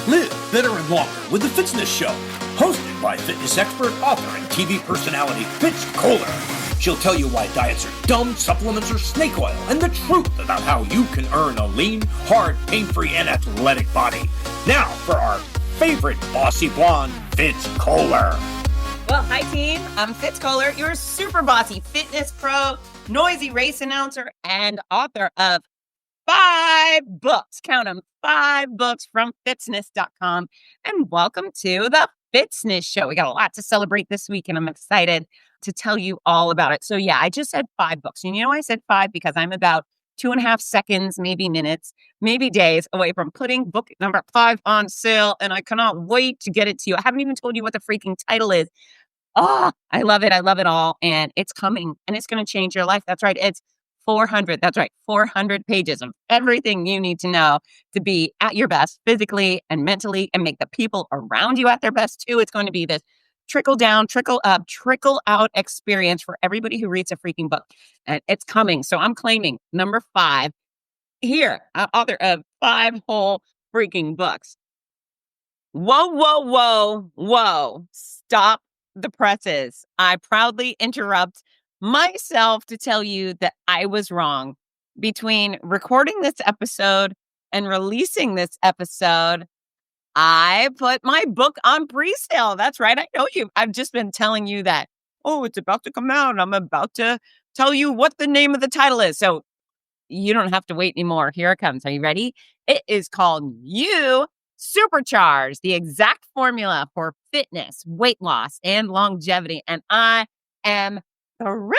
Live better and longer with the Fitzness Show, hosted by fitness expert, author, and TV personality Fitz Kohler. She'll tell you why diets are dumb, supplements are snake oil, and the truth about how you can earn a lean, hard, pain-free, and athletic body. Now for our favorite bossy blonde, Fitz Kohler. Well, hi team. I'm Fitz Kohler, your super bossy fitness pro, noisy race announcer, and author of 5 books. Count them, 5 books from fitzness.com. And welcome to the Fitzness Show. We got a lot to celebrate this week, and I'm excited to tell you all about it. So yeah, I just said 5 books. And you know I said 5 because I'm about 2.5 seconds, maybe minutes, maybe days away from putting book number 5 on sale. And I cannot wait to get it to you. I haven't even told you what the freaking title is. Oh, I love it. I love it all. And it's coming and it's going to change your life. That's right. It's 400. That's right. 400 pages of everything you need to know to be at your best physically and mentally and make the people around you at their best too. It's going to be this trickle down, trickle up, trickle out experience for everybody who reads a freaking book. And it's coming. So I'm claiming number 5 here, author of 5 whole freaking books. Whoa, whoa, whoa, whoa. Stop the presses. I proudly interrupt myself to tell you that I was wrong. Between recording this episode and releasing this episode, I put my book on pre-sale. That's right. I know you. I've just been telling you that, oh, it's about to come out. I'm about to tell you what the name of the title is. So you don't have to wait anymore. Here it comes. Are you ready? It is called You Supercharge, the exact formula for fitness, weight loss, and longevity. And I am thrilled.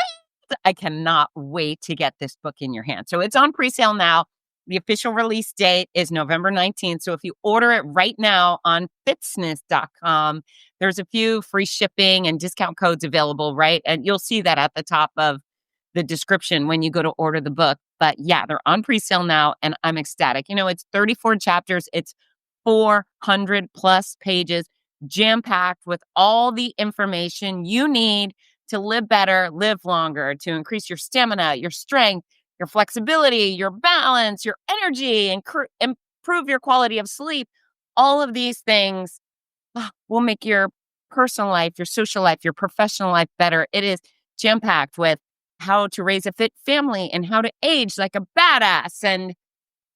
I cannot wait to get this book in your hand. So it's on pre-sale now. The official release date is November 19th. So if you order it right now on fitzness.com, there's a few free shipping and discount codes available, right? And you'll see that at the top of the description when you go to order the book. But yeah, they're on pre-sale now and I'm ecstatic. You know, it's 34 chapters. It's 400 plus pages, jam-packed with all the information you need to live better, live longer, to increase your stamina, your strength, your flexibility, your balance, your energy, and improve your quality of sleep. All of these things will make your personal life, your social life, your professional life better. It is jam-packed with how to raise a fit family and how to age like a badass. And,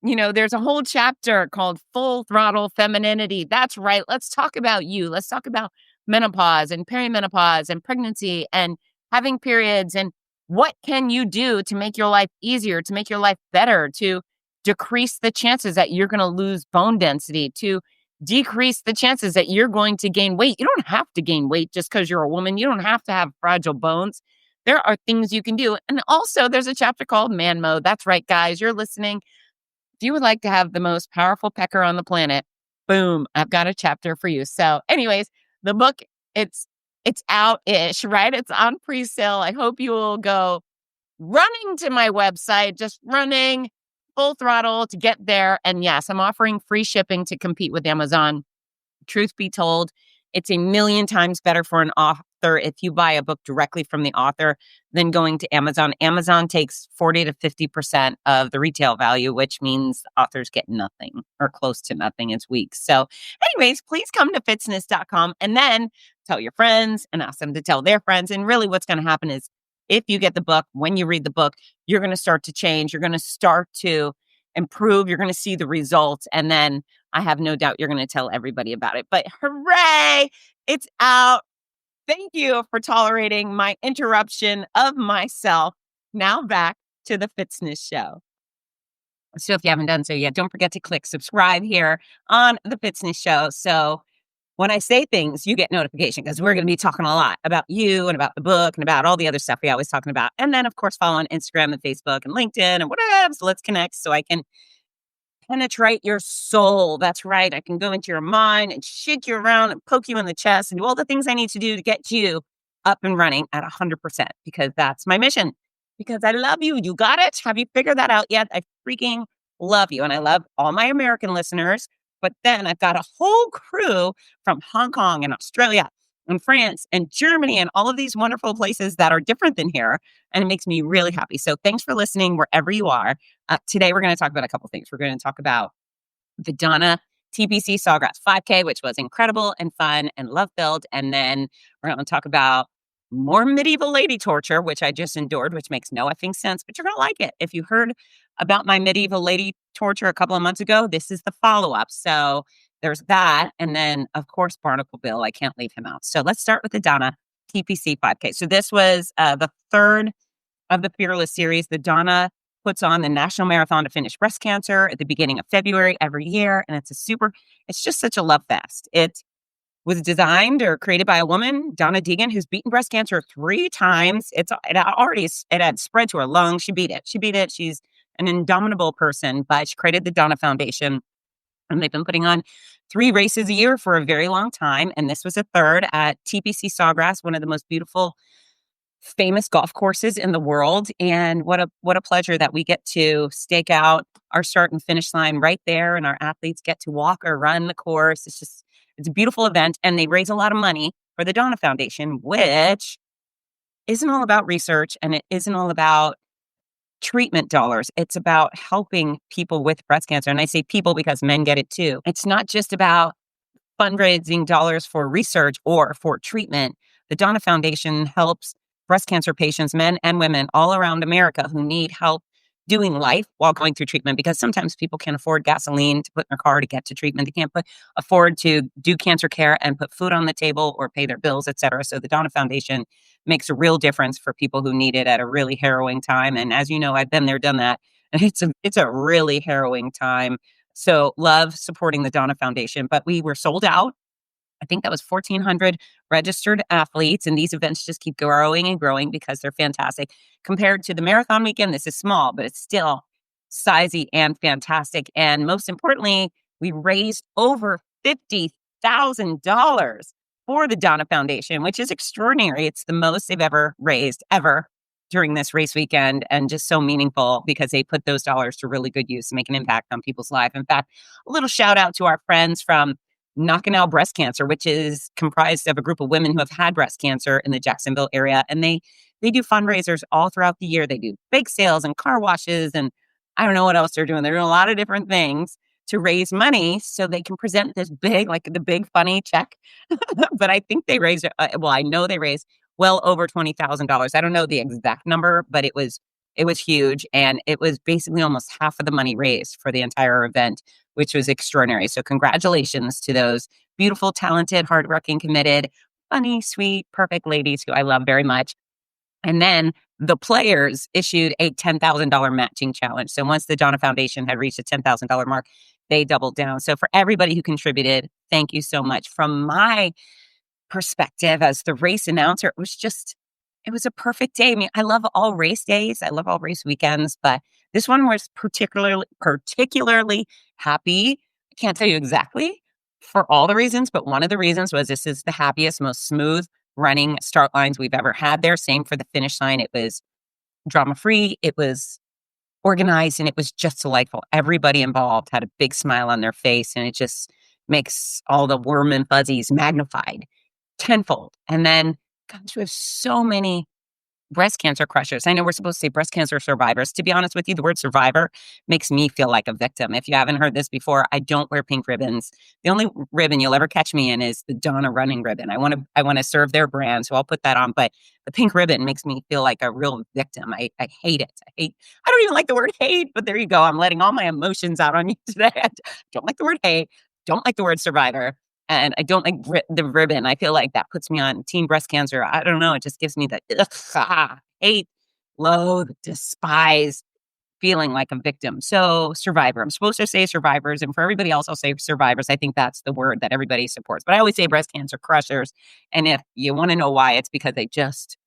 you know, there's a whole chapter called Full Throttle Femininity. That's right. Let's talk about you. Let's talk about menopause and perimenopause and pregnancy and having periods and what can you do to make your life easier, to make your life better, to decrease the chances that you're going to lose bone density, to decrease the chances that you're going to gain weight. You don't have to gain weight just because you're a woman. You don't have to have fragile bones. There are things you can do. And also there's a chapter called Man Mode. That's right, guys. You're listening. If you would like to have the most powerful pecker on the planet, boom, I've got a chapter for you. So anyways, the book, it's out-ish, right? It's on pre-sale. I hope you will go running to my website, just running full throttle to get there. And yes, I'm offering free shipping to compete with Amazon. Truth be told, it's a million times better for an author if you buy a book directly from the author than going to Amazon. Amazon takes 40 to 50% of the retail value, which means the authors get nothing or close to nothing. It's weak. So anyways, please come to fitzness.com and then tell your friends and ask them to tell their friends. And really what's going to happen is if you get the book, when you read the book, you're going to start to change. You're going to start to improve. You're going to see the results. And then I have no doubt you're going to tell everybody about it. But hooray, it's out. Thank you for tolerating my interruption of myself. Now back to the Fitzness Show. So if you haven't done so yet, don't forget to click subscribe here on the Fitzness Show. So when I say things, you get notification because we're going to be talking a lot about you and about the book and about all the other stuff we always talking about. And then, of course, follow on Instagram and Facebook and LinkedIn and whatever. So let's connect so I can penetrate your soul. That's right. I can go into your mind and shake you around and poke you in the chest and do all the things I need to do to get you up and running at 100% because that's my mission. Because I love you. You got it? Have you figured that out yet? I freaking love you. And I love all my American listeners. But then I've got a whole crew from Hong Kong and Australia and France and Germany and all of these wonderful places that are different than here. And it makes me really happy. So thanks for listening wherever you are. Today, we're going to talk about a couple things. We're going to talk about the Donna TPC Sawgrass 5K, which was incredible and fun and love-filled. And then we're going to talk about more medieval lady torture, which I just endured, which makes no effing sense, but you're going to like it. If you heard about my medieval lady torture a couple of months ago, this is the follow-up. So there's that. And then, of course, Barnacle Bill. I can't leave him out. So let's start with the Donna TPC 5K. So this was the third of the Fearless series. The Donna puts on the National Marathon to Finish Breast Cancer at the beginning of February every year. And it's just such a love fest. It was designed or created by a woman, Donna Deegan, who's beaten breast cancer 3 times. It had spread to her lungs. She beat it. She's an indomitable person, but she created the Donna Foundation. And they've been putting on 3 races a year for a very long time. And this was a third at TPC Sawgrass, one of the most beautiful, famous golf courses in the world. And what a pleasure that we get to stake out our start and finish line right there. And our athletes get to walk or run the course. It's a beautiful event. And they raise a lot of money for the Donna Foundation, which isn't all about research and it isn't all about treatment dollars. It's about helping people with breast cancer. And I say people because men get it too. It's not just about fundraising dollars for research or for treatment. The Donna Foundation helps breast cancer patients, men and women all around America who need help doing life while going through treatment, because sometimes people can't afford gasoline to put in their car to get to treatment. They can't afford to do cancer care and put food on the table or pay their bills, et cetera. So the Donna Foundation makes a real difference for people who need it at a really harrowing time. And as you know, I've been there, done that. And it's a really harrowing time. So love supporting the Donna Foundation. But we were sold out. I think that was 1,400 registered athletes, and these events just keep growing and growing because they're fantastic. Compared to the marathon weekend, this is small, but it's still sizey and fantastic. And most importantly, we raised over $50,000 for the Donna Foundation, which is extraordinary. It's the most they've ever raised ever during this race weekend, and just so meaningful because they put those dollars to really good use and make an impact on people's life. In fact, a little shout out to our friends from Knocking Out Breast Cancer, which is comprised of a group of women who have had breast cancer in the Jacksonville area. And they do fundraisers all throughout the year. They do bake sales and car washes, and I don't know what else they're doing. They're doing a lot of different things to raise money so they can present this big, like the big funny check. But I think they raised, I know they raised well over $20,000. I don't know the exact number, but it was huge. And it was basically almost half of the money raised for the entire event, which was extraordinary. So congratulations to those beautiful, talented, hardworking, committed, funny, sweet, perfect ladies who I love very much. And then the players issued a $10,000 matching challenge. So once the Donna Foundation had reached a $10,000 mark, they doubled down. So for everybody who contributed, thank you so much. From my perspective as the race announcer, it was a perfect day. I mean, I love all race days. I love all race weekends, but this one was particularly happy. I can't tell you exactly for all the reasons, but one of the reasons was this is the happiest, most smooth running start lines we've ever had there. Same for the finish line. It was drama-free. It was organized, and it was just delightful. Everybody involved had a big smile on their face, and it just makes all the warm and fuzzies magnified tenfold. And then, gosh, we have so many breast cancer crushers. I know we're supposed to say breast cancer survivors. To be honest with you, the word survivor makes me feel like a victim. If you haven't heard this before, I don't wear pink ribbons. The only ribbon you'll ever catch me in is the Donna running ribbon. I want to serve their brand, so I'll put that on. But the pink ribbon makes me feel like a real victim. I hate it. I don't even like the word hate, but there you go. I'm letting all my emotions out on you today. I don't like the word hate. Don't like the word survivor. And I don't like the ribbon. I feel like that puts me on team breast cancer. I don't know. It just gives me the hate, loathe, despise feeling like a victim. So survivor. I'm supposed to say survivors. And for everybody else, I'll say survivors. I think that's the word that everybody supports. But I always say breast cancer crushers. And if you want to know why, it's because they just,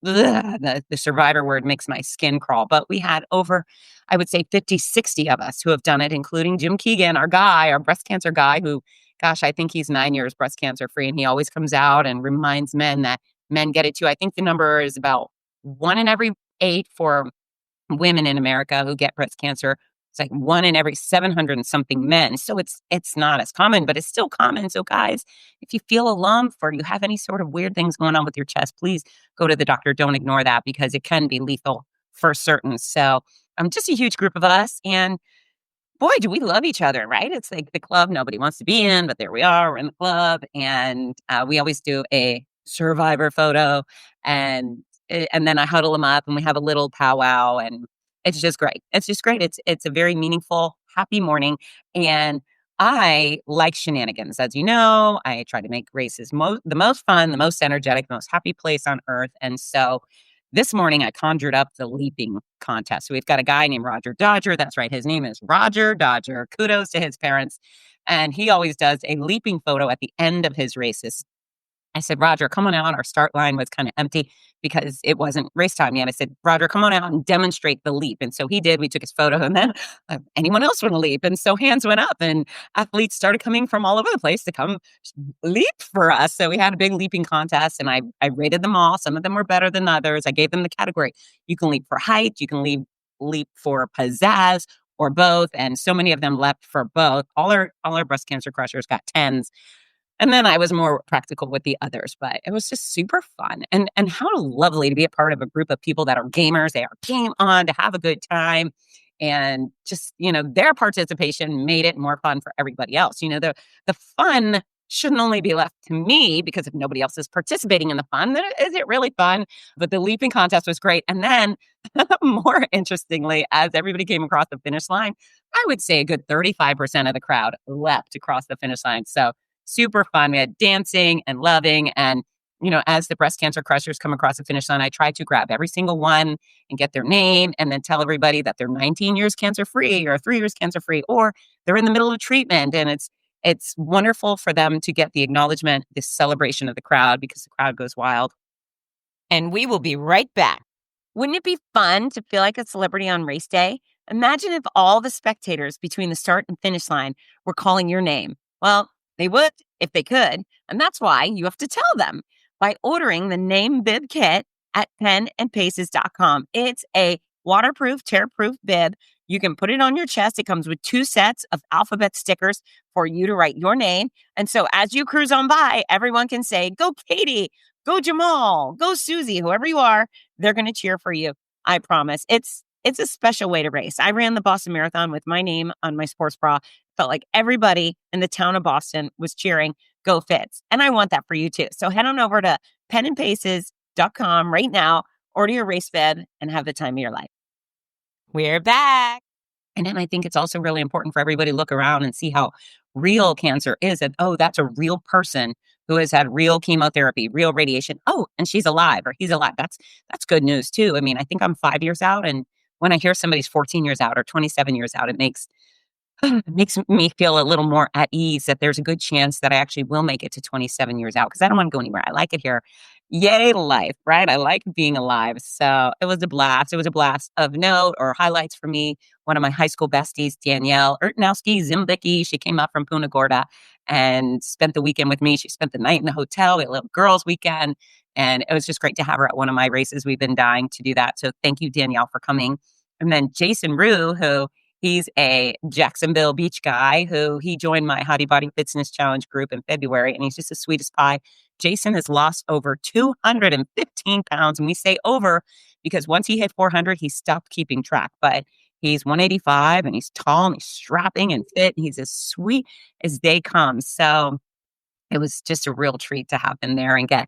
the survivor word makes my skin crawl. But we had over, I would say 50, 60 of us who have done it, including Jim Keegan, our breast cancer guy who, gosh, I think he's 9 years breast cancer free, and he always comes out and reminds men that men get it too. I think the number is about 1 in every 8 for women in America who get breast cancer. It's like 1 in every 700 and something men. So it's not as common, but it's still common. So guys, if you feel a lump or you have any sort of weird things going on with your chest, please go to the doctor. Don't ignore that because it can be lethal for certain. So just a huge group of us. And boy, do we love each other, right? It's like the club nobody wants to be in, but there we are, we're in the club. And we always do a survivor photo. And then I huddle them up and we have a little powwow. And it's just great. It's just great. It's a very meaningful, happy morning. And I like shenanigans. As you know, I try to make races the most fun, the most energetic, the most happy place on earth. And so this morning, I conjured up the leaping contest. So we've got a guy named Roger Dodger. That's right. His name is Roger Dodger. Kudos to his parents. And he always does a leaping photo at the end of his races. I said, Roger, come on out. Our start line was kind of empty because it wasn't race time yet. I said, Roger, come on out and demonstrate the leap. And so he did. We took his photo and then anyone else want to leap? And so hands went up and athletes started coming from all over the place to come leap for us. So we had a big leaping contest and I rated them all. Some of them were better than others. I gave them the category. You can leap for height. You can leap for pizzazz or both. And so many of them leapt for both. All our breast cancer crushers got 10s. And then I was more practical with the others, but it was just super fun. And how lovely to be a part of a group of people that are gamers. They are game on to have a good time. And just, their participation made it more fun for everybody else. The fun shouldn't only be left to me because if nobody else is participating in the fun, then is it really fun? But the leaping contest was great. And then more interestingly, as everybody came across the finish line, I would say a good 35% of the crowd leapt across the finish line. So super fun. We had dancing and loving. And, as the breast cancer crushers come across the finish line, I try to grab every single one and get their name and then tell everybody that they're 19 years cancer free or 3 years cancer free, or they're in the middle of treatment. And it's wonderful for them to get the acknowledgement, this celebration of the crowd because the crowd goes wild. And we will be right back. Wouldn't it be fun to feel like a celebrity on race day? Imagine if all the spectators between the start and finish line were calling your name. Well, they would if they could. And that's why you have to tell them by ordering the name bib kit at penandpaces.com. It's a waterproof, tear-proof bib. You can put it on your chest. It comes with 2 sets of alphabet stickers for you to write your name. And so as you cruise on by, everyone can say, go Katie, go Jamal, go Susie, whoever you are, they're going to cheer for you. I promise. It's a special way to race. I ran the Boston Marathon with my name on my sports bra. Felt like everybody in the town of Boston was cheering, go Fitz. And I want that for you too. So head on over to penandpaces.com right now, order your race bib, and have the time of your life. We're back. And then I think it's also really important for everybody to look around and see how real cancer is. And, that's a real person who has had real chemotherapy, real radiation. Oh, and she's alive or he's alive. That's good news too. I mean, I think I'm 5 years out. And when I hear somebody's 14 years out or 27 years out, it makes me feel a little more at ease that there's a good chance that I actually will make it to 27 years out because I don't want to go anywhere. I like it here. Yay, life, right? I like being alive. So it was a blast. It was a blast of note or highlights for me. One of my high school besties, Danielle Zimbicki, she came up from Punta Gorda and spent the weekend with me. She spent the night in the hotel. We had a little girls' weekend. And it was just great to have her at one of my races. We've been dying to do that. So thank you, Danielle, for coming. And then Jason Rue, he's a Jacksonville Beach guy he joined my Hottie Body Fitzness Challenge group in February, and he's just the sweetest pie. Jason has lost over 215 pounds, and we say over because once he hit 400, he stopped keeping track. But he's 185, and he's tall, and he's strapping and fit, and he's as sweet as they come. So it was just a real treat to have him there and get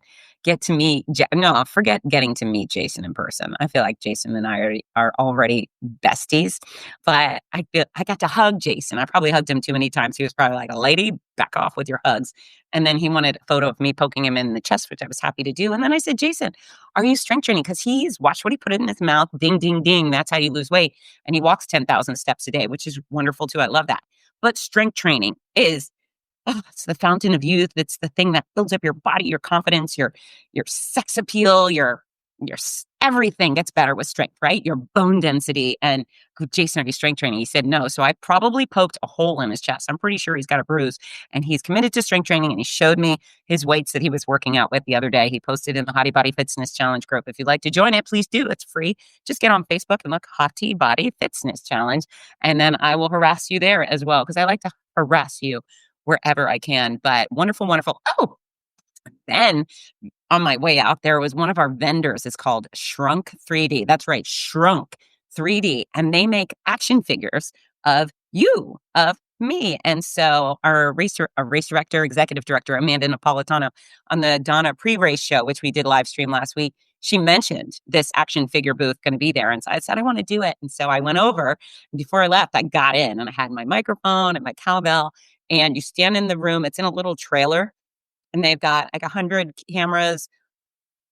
to meet. No, forget getting to meet Jason in person. I feel like Jason and I are already besties, but I got to hug Jason. I probably hugged him too many times. He was probably like, a lady, back off with your hugs. And then he wanted a photo of me poking him in the chest, which I was happy to do. And then I said, Jason, are you strength training? Because watch what he put in his mouth. Ding, ding, ding. That's how you lose weight. And he walks 10,000 steps a day, which is wonderful too. I love that. But strength training is it's the fountain of youth. It's the thing that builds up your body, your confidence, your sex appeal, your everything gets better with strength, right? Your bone density. And Jason, are you strength training? He said no. So I probably poked a hole in his chest. I'm pretty sure he's got a bruise. And he's committed to strength training. And he showed me his weights that he was working out with the other day. He posted in the Hottie Body Fitzness Challenge group. If you'd like to join it, please do. It's free. Just get on Facebook and look Hottie Body Fitzness Challenge. And then I will harass you there as well because I like to harass you wherever I can. But wonderful, wonderful. Oh, then on my way out there was one of our vendors. It's called Shrunk 3D. That's right, Shrunk 3D. And they make action figures of you of me. And so our race director, executive director, Amanda Napolitano, on the Donna pre-race show, which we did live stream last week, she mentioned this action figure booth going to be there. And so I said, I want to do it. And so I went over, and before I left, I got in and I had my microphone and my cowbell, and you stand in the room. It's in a little trailer, and they've got like 100 cameras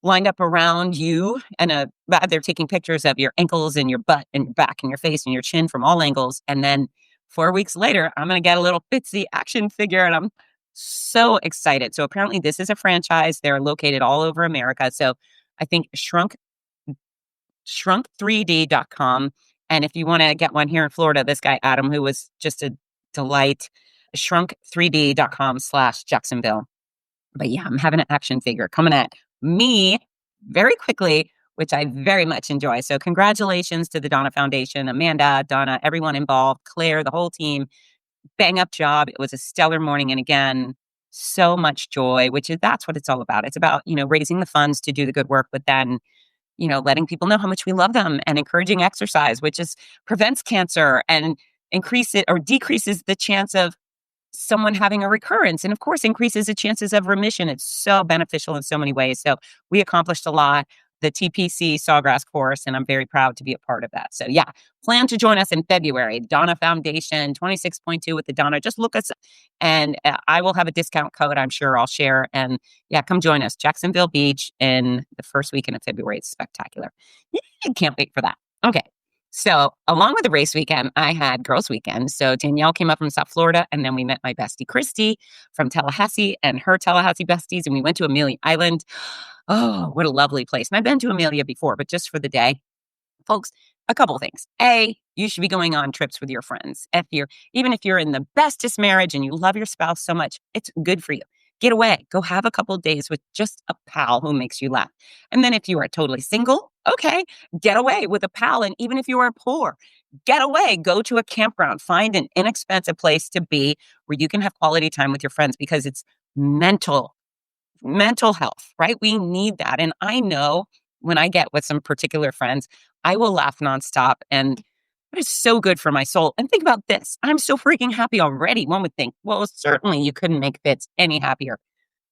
lined up around you, and they're taking pictures of your ankles and your butt and your back and your face and your chin from all angles. And then 4 weeks later, I'm going to get a little Fitzy action figure, and I'm so excited. So apparently this is a franchise. They're located all over America. So I think shrunk3d.com. And if you want to get one here in Florida, this guy, Adam, who was just a delight, shrunk3d.com/Jacksonville. But yeah, I'm having an action figure coming at me very quickly, which I very much enjoy. So congratulations to the Donna Foundation, Amanda, Donna, everyone involved, Claire, the whole team. Bang up job. It was a stellar morning. And again, so much joy, that's what it's all about. It's about, raising the funds to do the good work, but then, letting people know how much we love them, and encouraging exercise, which prevents cancer and decreases the chance of someone having a recurrence, and of course increases the chances of remission. It's so beneficial in so many ways. So we accomplished a lot, the TPC Sawgrass course, and I'm very proud to be a part of that. So yeah, plan to join us in February. Donna Foundation 26.2 with the Donna. Just look us, and I will have a discount code, I'm sure I'll share. And yeah, come join us. Jacksonville Beach in the first weekend of February. It's spectacular. I can't wait for that. Okay. So along with the race weekend, I had girls weekend. So Danielle came up from South Florida, and then we met my bestie, Christy, from Tallahassee, and her Tallahassee besties. And we went to Amelia Island. Oh, what a lovely place. And I've been to Amelia before, but just for the day. Folks, a couple things. A, you should be going on trips with your friends. Even if you're in the bestest marriage and you love your spouse so much, it's good for you. Get away. Go have a couple of days with just a pal who makes you laugh. And then if you are totally single, okay, get away with a pal. And even if you are poor, get away. Go to a campground. Find an inexpensive place to be where you can have quality time with your friends, because it's mental health, right? We need that. And I know when I get with some particular friends, I will laugh nonstop, and it is so good for my soul. And think about this. I'm so freaking happy already. One would think, well, certainly you couldn't make Fitz any happier.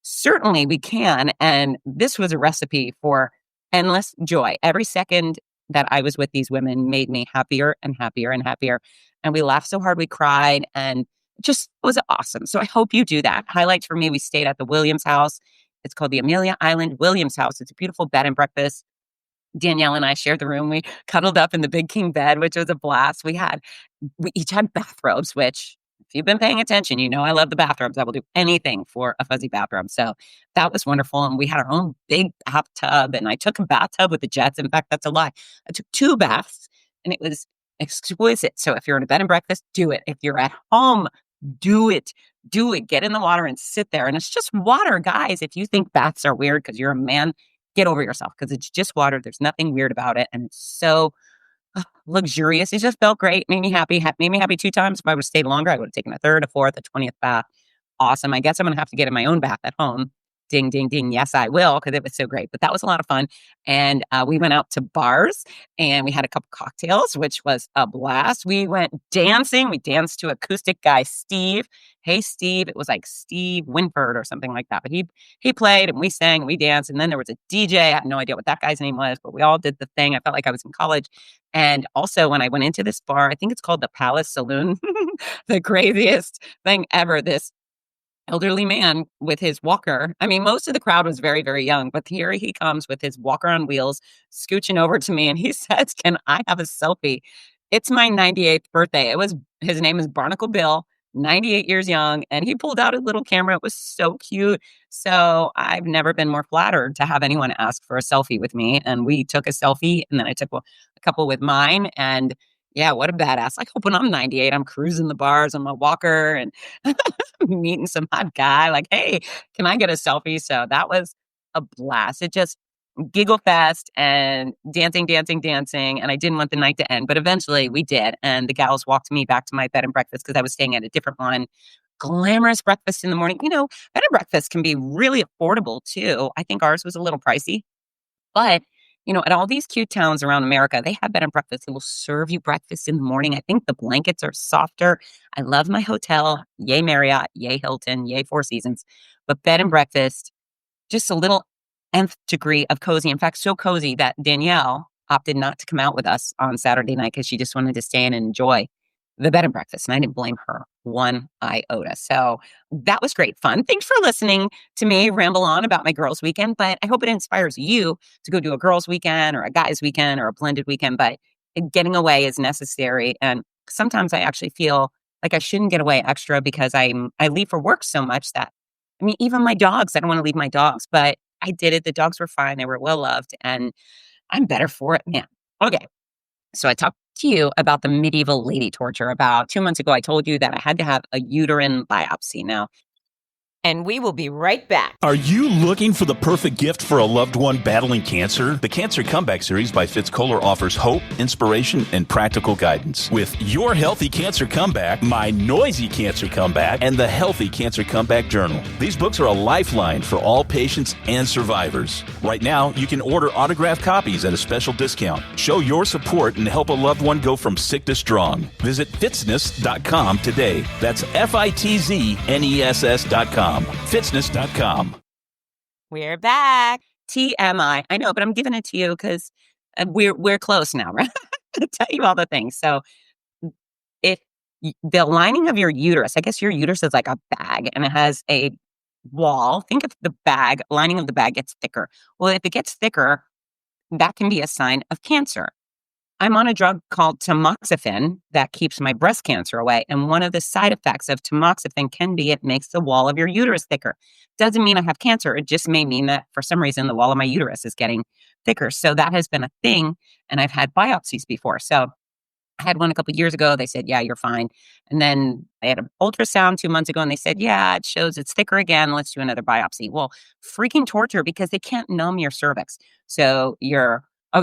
Certainly we can. And this was a recipe for endless joy. Every second that I was with these women made me happier and happier and happier. And we laughed so hard, we cried, and just was awesome. So I hope you do that. Highlights for me, we stayed at the Williams house. It's called the Amelia Island Williams house. It's a beautiful bed and breakfast. Danielle and I shared the room. We cuddled up in the big king bed, which was a blast. We each had bathrobes, which, if you've been paying attention, I love the bathrobes. I will do anything for a fuzzy bathrobe. So that was wonderful. And we had our own big bathtub, and I took a bathtub with the jets. In fact, that's a lie. I took 2 baths, and it was exquisite. So if you're in a bed and breakfast, do it. If you're at home, do it. Do it. Get in the water and sit there. And it's just water, guys. If you think baths are weird because you're a man, get over yourself, because it's just water. There's nothing weird about it. And it's so luxurious. It just felt great. Made me happy. Made me happy 2 times. If I would have stayed longer, I would have taken a 3rd, a 4th, a 20th bath. Awesome. I guess I'm going to have to get in my own bath at home. Ding, ding, ding. Yes, I will, because it was so great. But that was a lot of fun. And we went out to bars, and we had a couple cocktails, which was a blast. We went dancing. We danced to acoustic guy, Steve. Hey, Steve. It was like Steve Winford or something like that. But he played, and we sang, and we danced. And then there was a DJ. I had no idea what that guy's name was, but we all did the thing. I felt like I was in college. And also, when I went into this bar, I think it's called the Palace Saloon, the craziest thing ever. This elderly man with his walker. I mean, most of the crowd was very, very young, but here he comes with his walker on wheels, scooching over to me, and he says, "Can I have a selfie?" It's my 98th birthday. His name is Barnacle Bill, 98 years young, and he pulled out a little camera. It was so cute. So I've never been more flattered to have anyone ask for a selfie with me. And we took a selfie, and then I took a couple with mine. And yeah, what a badass. I hope when I'm 98, I'm cruising the bars on my walker and meeting some hot guy like, hey, can I get a selfie? So that was a blast. It just giggle fest and dancing, dancing, dancing. And I didn't want the night to end, but eventually we did. And the gals walked me back to my bed and breakfast, because I was staying at a different one. Glamorous breakfast in the morning. Bed and breakfast can be really affordable too. I think ours was a little pricey, but at all these cute towns around America, they have bed and breakfast. They will serve you breakfast in the morning. I think the blankets are softer. I love my hotel. Yay Marriott, yay Hilton, yay Four Seasons. But bed and breakfast, just a little nth degree of cozy. In fact, so cozy that Danielle opted not to come out with us on Saturday night because she just wanted to stay in and enjoy the bed and breakfast. And I didn't blame her one iota. So that was great fun. Thanks for listening to me ramble on about my girls' weekend. But I hope it inspires you to go do a girls' weekend or a guys' weekend or a blended weekend. But getting away is necessary. And sometimes I actually feel like I shouldn't get away extra because I leave for work so much that, even my dogs, I don't want to leave my dogs, but I did it. The dogs were fine. They were well loved and I'm better for it, man. Okay. So I talked to you about the medieval lady torture. About 2 months ago, I told you that I had to have a uterine biopsy. Now, and we will be right back. Are you looking for the perfect gift for a loved one battling cancer? The Cancer Comeback Series by Fitz offers hope, inspiration, and practical guidance. With Your Healthy Cancer Comeback, My Noisy Cancer Comeback, and the Healthy Cancer Comeback Journal. These books are a lifeline for all patients and survivors. Right now, you can order autographed copies at a special discount. Show your support and help a loved one go from sick to strong. Visit fitzness.com today. That's FITZNESS.com. Fitzness.com. We're back. TMI. I know, but I'm giving it to you because we're close now, right? To tell you all the things. So if the lining of your uterus, I guess your uterus is like a bag and it has a wall. Think of the bag, lining of the bag gets thicker. Well, if it gets thicker, that can be a sign of cancer. I'm on a drug called tamoxifen that keeps my breast cancer away. And one of the side effects of tamoxifen can be it makes the wall of your uterus thicker. Doesn't mean I have cancer. It just may mean that for some reason the wall of my uterus is getting thicker. So that has been a thing. And I've had biopsies before. So I had one a couple of years ago. They said, yeah, you're fine. And then I had an ultrasound 2 months ago and they said, yeah, it shows it's thicker again. Let's do another biopsy. Well, freaking torture because they can't numb your cervix. So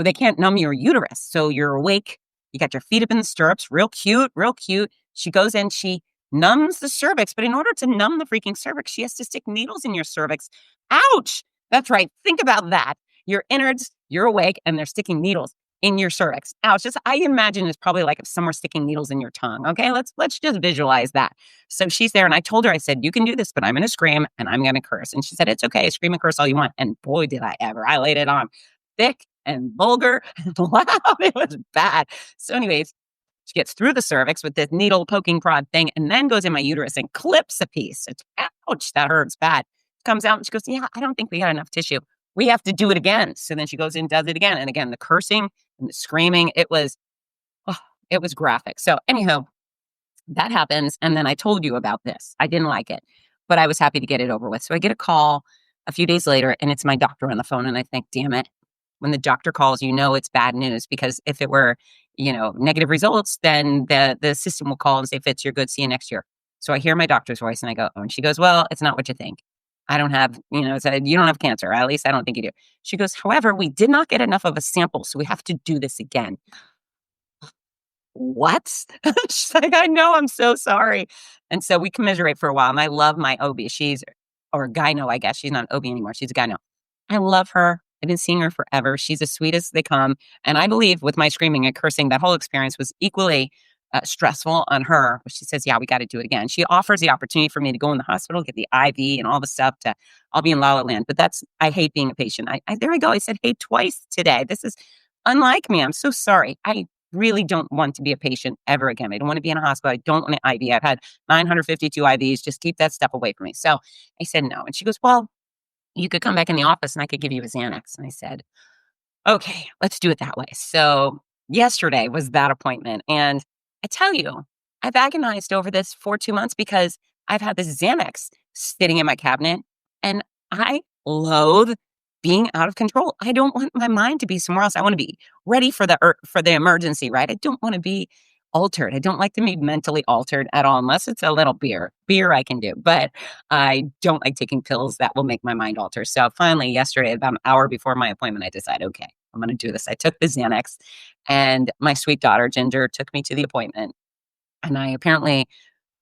they can't numb your uterus. So you're awake. You got your feet up in the stirrups. Real cute, real cute. She goes in, she numbs the cervix. But in order to numb the freaking cervix, she has to stick needles in your cervix. Ouch. That's right. Think about that. Your innards, you're awake, and they're sticking needles in your cervix. Ouch. I imagine it's probably like if someone's sticking needles in your tongue. Okay, let's just visualize that. So she's there, and I told her, I said, you can do this, but I'm going to scream, and I'm going to curse. And she said, it's okay. Scream and curse all you want. And boy, did I ever. I laid it on thick and vulgar and loud. It was bad. So anyways, she gets through the cervix with this needle poking prod thing and then goes in my uterus and clips a piece. It's ouch, that hurts bad. Comes out and she goes, yeah, I don't think we got enough tissue. We have to do it again. So then she goes in, does it again. And again, the cursing and the screaming, it was graphic. So anyhow, that happens. And then I told you about this. I didn't like it, but I was happy to get it over with. So I get a call a few days later and it's my doctor on the phone. And I think, damn it. When the doctor calls, it's bad news because if it were, negative results, then the system will call and say, Fitz, you're good. See you next year. So I hear my doctor's voice and I go, oh, and she goes, well, it's not what you think. I don't have, you don't have cancer. At least I don't think you do. She goes, however, we did not get enough of a sample. So we have to do this again. What? She's like, I know, I'm so sorry. And so we commiserate for a while. And I love my OB. Or gyno, I guess. She's not OB anymore. She's a gyno. I love her. I've been seeing her forever. She's as sweet as they come. And I believe with my screaming and cursing, that whole experience was equally stressful on her. But she says, yeah, we got to do it again. She offers the opportunity for me to go in the hospital, get the IV and all the stuff I'll be in La La Land. But I hate being a patient. There I go. I said, hey, twice today. This is unlike me. I'm so sorry. I really don't want to be a patient ever again. I don't want to be in a hospital. I don't want an IV. I've had 952 IVs. Just keep that stuff away from me. So I said no. And she goes, well, you could come back in the office and I could give you a Xanax. And I said, okay, let's do it that way. So yesterday was that appointment. And I tell you, I've agonized over this for 2 months because I've had this Xanax sitting in my cabinet and I loathe being out of control. I don't want my mind to be somewhere else. I want to be ready for the emergency, right? I don't want to be altered. I don't like to be mentally altered at all, unless it's a little beer. Beer I can do, but I don't like taking pills that will make my mind alter. So finally, yesterday, about an hour before my appointment, I decided, okay, I'm going to do this. I took the Xanax and my sweet daughter, Ginger, took me to the appointment. And I apparently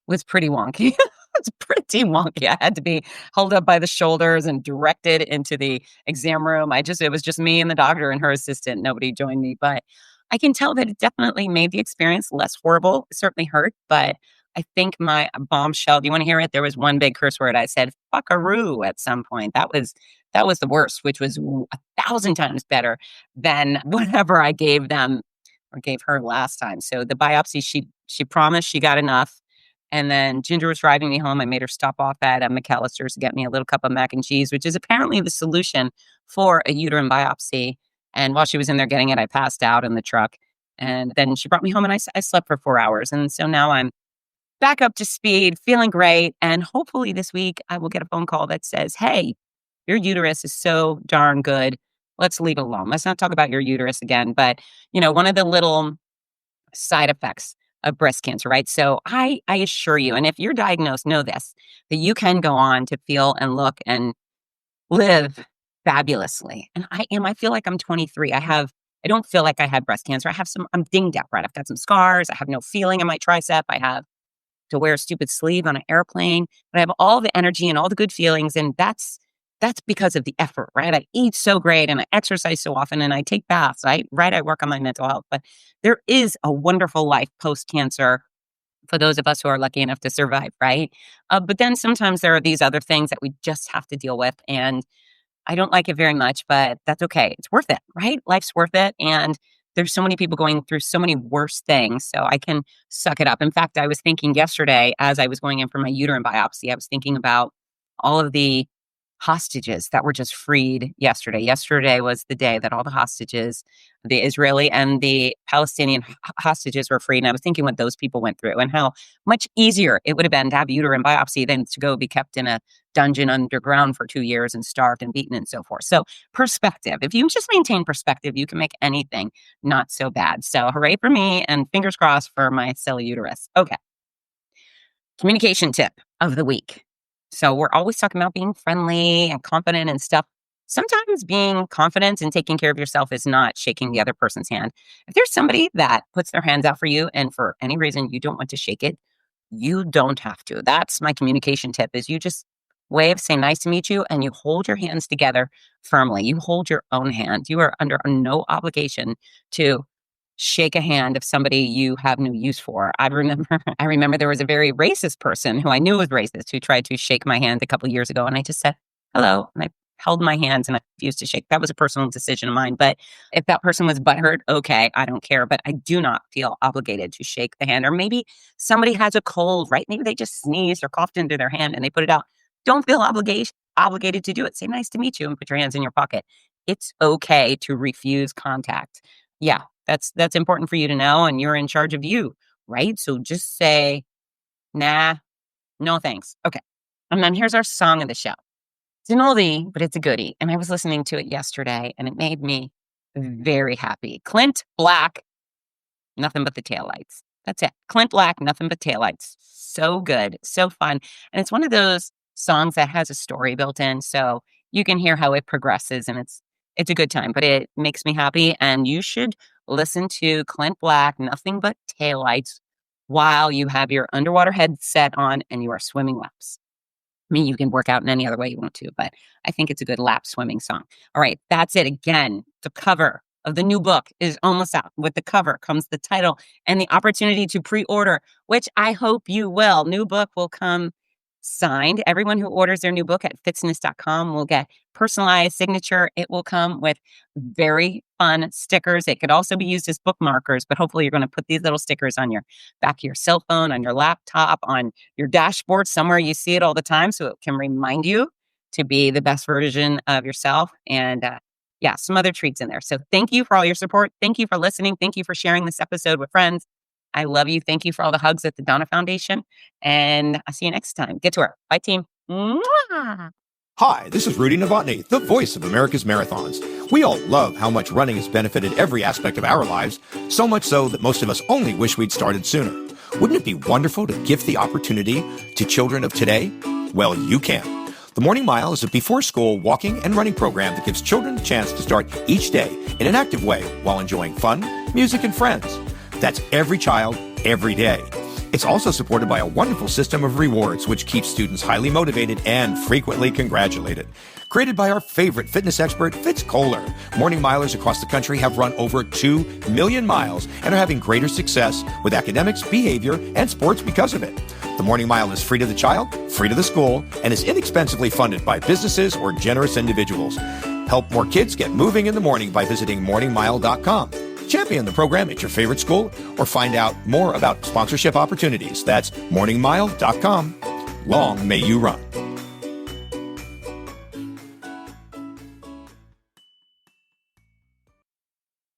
was pretty wonky. was pretty wonky. I had to be held up by the shoulders and directed into the exam room. It was just me and the doctor and her assistant. Nobody joined me, but I can tell that it definitely made the experience less horrible. It certainly hurt, but I think my bombshell, do you want to hear it? There was one big curse word. I said, fuckaroo at some point. That was the worst, which was 1,000 times better than whatever I gave them or gave her last time. So the biopsy, she promised she got enough. And then Ginger was driving me home. I made her stop off at McAllister's to get me a little cup of mac and cheese, which is apparently the solution for a uterine biopsy. And while she was in there getting it, I passed out in the truck. And then she brought me home and I slept for 4 hours. And so now I'm back up to speed, feeling great. And hopefully this week I will get a phone call that says, hey, your uterus is so darn good. Let's leave it alone. Let's not talk about your uterus again. But, one of the little side effects of breast cancer, right? So I assure you, and if you're diagnosed, know this, that you can go on to feel and look and live fabulously. And I feel like I'm 23. I don't feel like I had breast cancer. I'm dinged up, right? I've got some scars. I have no feeling in my tricep. I have to wear a stupid sleeve on an airplane, but I have all the energy and all the good feelings. And that's because of the effort, right? I eat so great and I exercise so often and I take baths, right? I work on my mental health, but there is a wonderful life post-cancer for those of us who are lucky enough to survive, right? But then sometimes there are these other things that we just have to deal with. And I don't like it very much, but that's okay. It's worth it, right? Life's worth it. And there's so many people going through so many worse things. So I can suck it up. In fact, I was thinking yesterday as I was going in for my uterine biopsy, I was thinking about all of the hostages that were just freed yesterday. Yesterday was the day that all the hostages, the Israeli and the Palestinian hostages were freed. And I was thinking what those people went through and how much easier it would have been to have a uterine biopsy than to go be kept in a dungeon underground for 2 years and starved and beaten and so forth. So perspective, if you just maintain perspective, you can make anything not so bad. So hooray for me and fingers crossed for my silly uterus. Okay. Communication tip of the week. So we're always talking about being friendly and confident and stuff. Sometimes being confident and taking care of yourself is not shaking the other person's hand. If there's somebody that puts their hands out for you and for any reason you don't want to shake it, you don't have to. That's my communication tip is you just wave, say nice to meet you, and you hold your hands together firmly. You hold your own hand. You are under no obligation to shake a hand of somebody you have no use for. I remember there was a very racist person who I knew was racist who tried to shake my hand a couple of years ago. And I just said, hello. And I held my hands and I refused to shake. That was a personal decision of mine. But if that person was butthurt, okay, I don't care. But I do not feel obligated to shake the hand. Or maybe somebody has a cold, right? Maybe they just sneezed or coughed into their hand and they put it out. Don't feel obligated to do it. Say nice to meet you and put your hands in your pocket. It's okay to refuse contact. Yeah. That's important for you to know, and you're in charge of you, right? So just say, nah, no thanks. Okay. And then here's our song of the show. It's an oldie, but it's a goodie. And I was listening to it yesterday, and it made me very happy. Clint Black, Nothing But the Taillights. That's it. Clint Black, Nothing But Taillights. So good, so fun. And it's one of those songs that has a story built in, so you can hear how it progresses, and it's a good time, but it makes me happy, and you should listen to Clint Black, Nothing But Taillights, while you have your underwater headset on and you are swimming laps. I mean, you can work out in any other way you want to, but I think it's a good lap swimming song. All right, that's it. Again, the cover of the new book is almost out. With the cover comes the title and the opportunity to pre-order, which I hope you will. New book will come signed. Everyone who orders their new book at fitzness.com will get personalized signature. It will come with very fun stickers. It could also be used as bookmarkers, but hopefully you're going to put these little stickers on your back of your cell phone, on your laptop, on your dashboard, somewhere you see it all the time, so it can remind you to be the best version of yourself. And some other treats in there. So thank you for all your support. Thank you for listening. Thank you for sharing this episode with friends. I love you. Thank you for all the hugs at the Donna Foundation. And I'll see you next time. Get to work. Bye, team. Mwah! Hi, this is Rudy Novotny, the voice of America's Marathons. We all love how much running has benefited every aspect of our lives, so much so that most of us only wish we'd started sooner. Wouldn't it be wonderful to gift the opportunity to children of today? Well, you can. The Morning Mile is a before-school walking and running program that gives children the chance to start each day in an active way while enjoying fun, music, and friends. That's every child, every day. It's also supported by a wonderful system of rewards, which keeps students highly motivated and frequently congratulated. Created by our favorite fitness expert, Fitz Kohler, morning milers across the country have run over 2 million miles and are having greater success with academics, behavior, and sports because of it. The Morning Mile is free to the child, free to the school, and is inexpensively funded by businesses or generous individuals. Help more kids get moving in the morning by visiting morningmile.com. Champion the program at your favorite school or find out more about sponsorship opportunities. That's morningmile.com. Long may you run.